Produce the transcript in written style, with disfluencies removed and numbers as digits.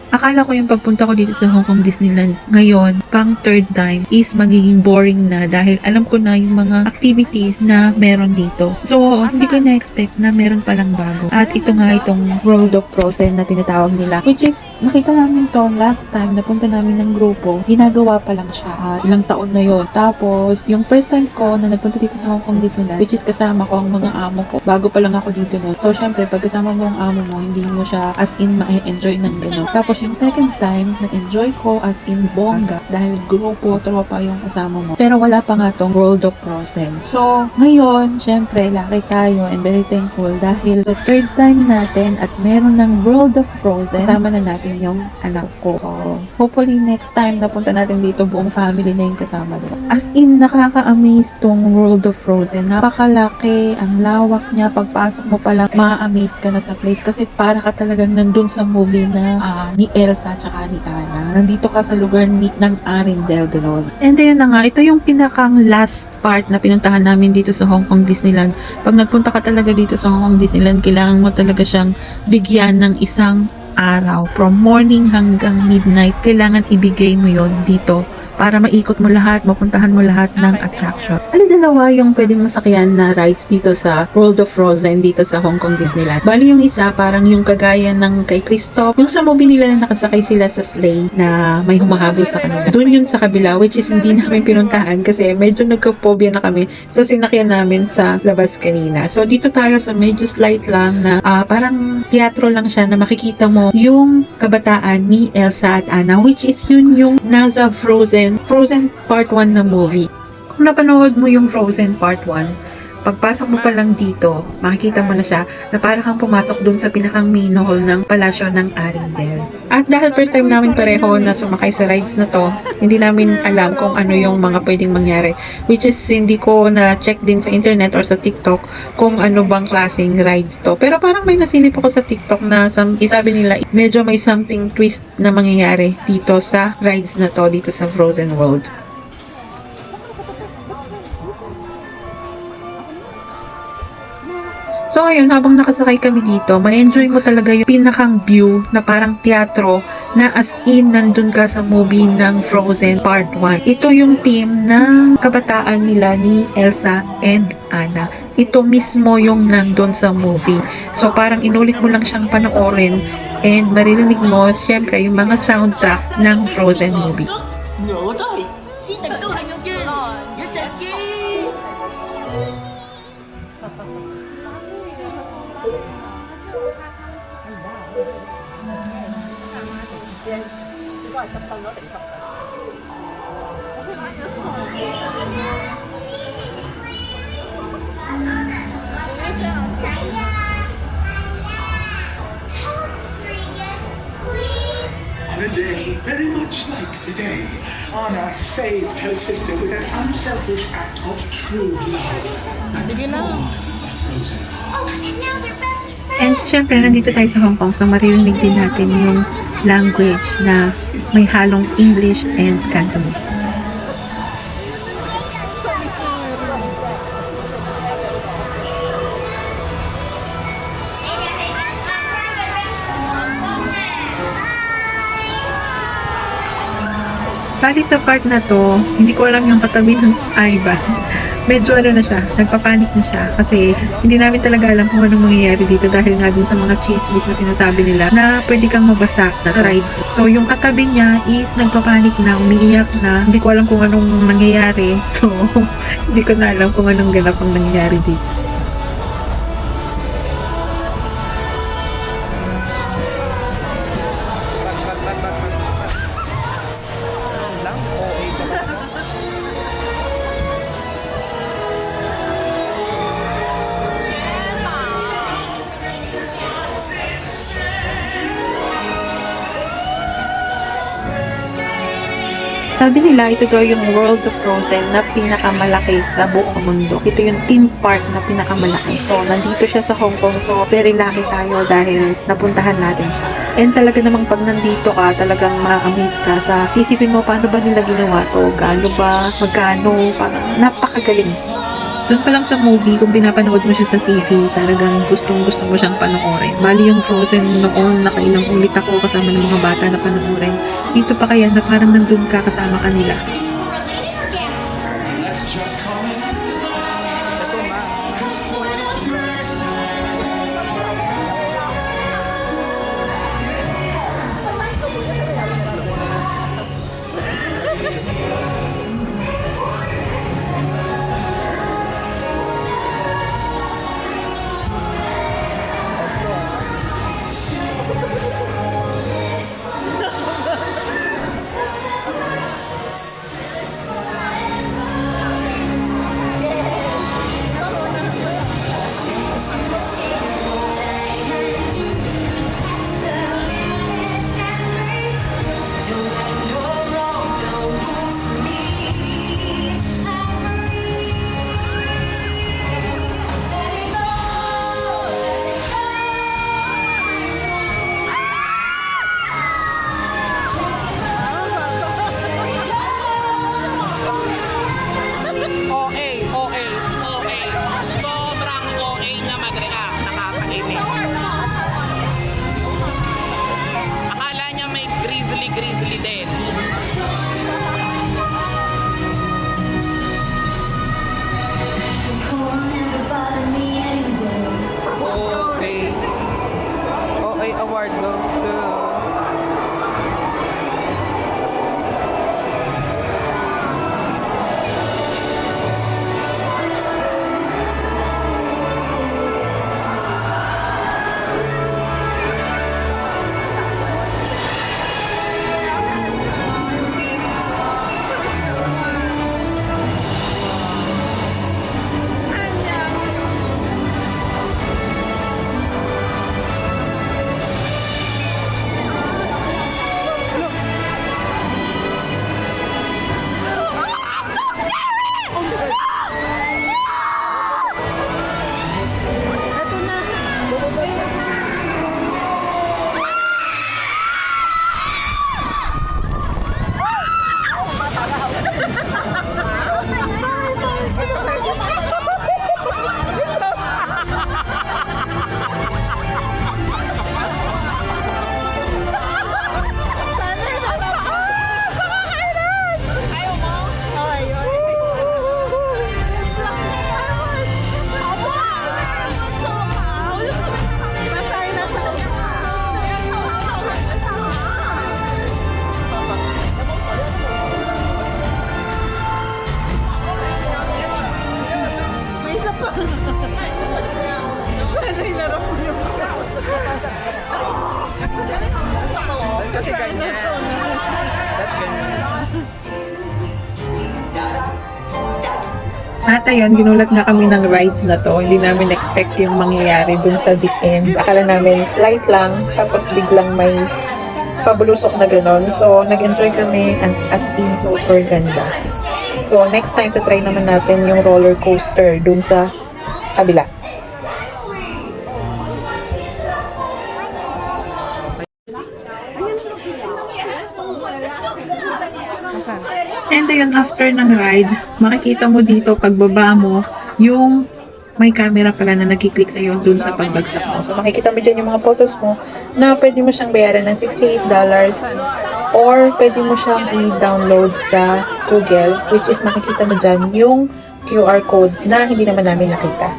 Akala ko yung pagpunta ko dito sa Hong Kong Disneyland ngayon, pang third time, is magiging boring na dahil alam ko na yung mga activities na meron dito. So, hindi ko na-expect na meron palang bago. At ito nga itong World of Frozen na tinatawag nila, which is, nakita namin to last time na punta namin ng grupo, ginagawa pa lang siya. Ilang taon na yon. Tapos, yung first time ko na nagpunta dito sa Hong Kong Disneyland, which is kasama ko ang mga amo ko. Bago pa lang ako dito nun. So, syempre, pag kasama mo ang amo mo, hindi mo siya as in ma-enjoy ng gano'n. Tapos, yung second time, na-enjoy ko as in bongga dahil grupo, tropa yung kasama mo. Pero wala pa nga tong World of Frozen. So, ngayon, syempre, laki tayo and very thankful dahil sa third time natin at meron ng World of Frozen, kasama na natin yung anak ko. So, hopefully next time na punta natin dito, buong family na yung kasama doon. As in, nakaka-amaze tong World of Frozen. Napakalaki, ang lawak niya. Pagpasok mo pa lang, ma-amaze ka na sa place kasi para ka talagang nandun sa movie na ni Elsa tsaka ni Anna. Nandito ka sa lugar ng Arendelle, gano'n. And then na nga, ito yung pinakang last part na pinuntahan namin dito sa Hong Kong Disneyland. Pag nagpunta ka talaga dito sa Hong Kong Disneyland, kailangan mo talaga siyang bigyan ng isang araw. From morning hanggang midnight, kailangan ibigay mo yon dito para maikot mo lahat, mapuntahan mo lahat ng attraction. Dalawa yung pwedeng masakyan na rides dito sa World of Frozen dito sa Hong Kong Disneyland. Bali yung isa, parang yung kagaya ng kay Kristoff, yung sa movie nila na nakasakay sila sa sleigh na may humahabol sa kanila. Doon yun sa kabila, which is hindi namin pinuntahan kasi medyo nagka-phobia na kami sa sinakyan namin sa labas kanina. So dito tayo sa medyo slight lang na parang teatro lang siya na makikita mo yung kabataan ni Elsa at Anna, which is yun yung nasa Frozen Part 1 na movie. Kung napanood mo yung Frozen Part 1, pagpasok mo pa lang dito, makikita mo na siya na parang kang pumasok dun sa pinakang main hall ng palasyo ng Arendelle. At dahil first time namin pareho na sumakay sa rides na to, hindi namin alam kung ano yung mga pwedeng mangyari. Which is, hindi ko na-check din sa internet or sa TikTok kung ano bang klaseng rides to. Pero parang may nasilip ako sa TikTok na sabi nila, medyo may something twist na mangyayari dito sa rides na to, dito sa Frozen World. So ayun, habang nakasakay kami dito, ma-enjoy mo talaga yung pinakang view na parang teatro na as in nandun ka sa movie ng Frozen Part 1. Ito yung team ng kabataan nila ni Elsa and Anna. Ito mismo yung nandun sa movie. So parang inulit mo lang siyang panoorin and maririnig mo syempre yung mga soundtrack ng Frozen movie. On a day very much like today, Anna saved her sister with an unselfish act of true love. And syempre, nandito tayo sa Hong Kong, so maririnig din natin yung language na may halong English and Cantonese. Bali sa part na to, hindi ko alam yung katabi ng Ivan. Medyo ano na siya, nagpapanik na siya kasi hindi namin talaga alam kung anong mangyayari dito dahil nga dun sa mga chismis na sinasabi nila na pwede kang mabasa sa rides. So yung katabi niya is nagpapanik na, umiiyak na, hindi ko alam kung anong nangyayari. So hindi ko na alam kung anong ganap ang nangyayari dito. Sabi nila, ito daw yung World of Frozen na pinakamalaki sa buong mundo. Ito yung theme park na pinakamalaki. So, nandito siya sa Hong Kong. So, very lucky tayo dahil napuntahan natin siya. And talaga namang pag nandito ka, talagang ma-amaze ka sa isipin mo paano ba nila ginawa to? Gaano ba? Magkano? Parang napakagaling. Doon pa lang sa movie, kung pinapanood mo siya sa TV, talagang gustong-gusto mo siyang panoorin. Bali yung Frozen noon, nakailang ulit ako kasama ng mga bata na panoorin. Dito pa kaya na parang nandun ka kasama kanila. Let's just call it a night. 'Cause for the first time. OA. Sobrang OA na mag-react. Nakakainis. Akala niya may grizzly din. OA award goes to... Kasi ganyan. That's ganyan. At ayun, ginulat na kami ng rides na to. Hindi namin expect yung mangyayari dun sa the end. Akala namin slight lang, tapos biglang may pabulusok na ganon. So, nag-enjoy kami and as in super ganda. So, next time to try naman natin yung roller coaster dun sa kabila. And ayun, after ng ride, makikita mo dito pagbaba mo, yung may camera pala na nagkiklik sa'yo dun sa pagbagsak mo. So makikita mo dyan yung mga photos mo na pwede mo siyang bayaran ng $68 or pwede mo siyang i-download sa Google, which is makikita mo dyan yung QR code na hindi naman namin nakita.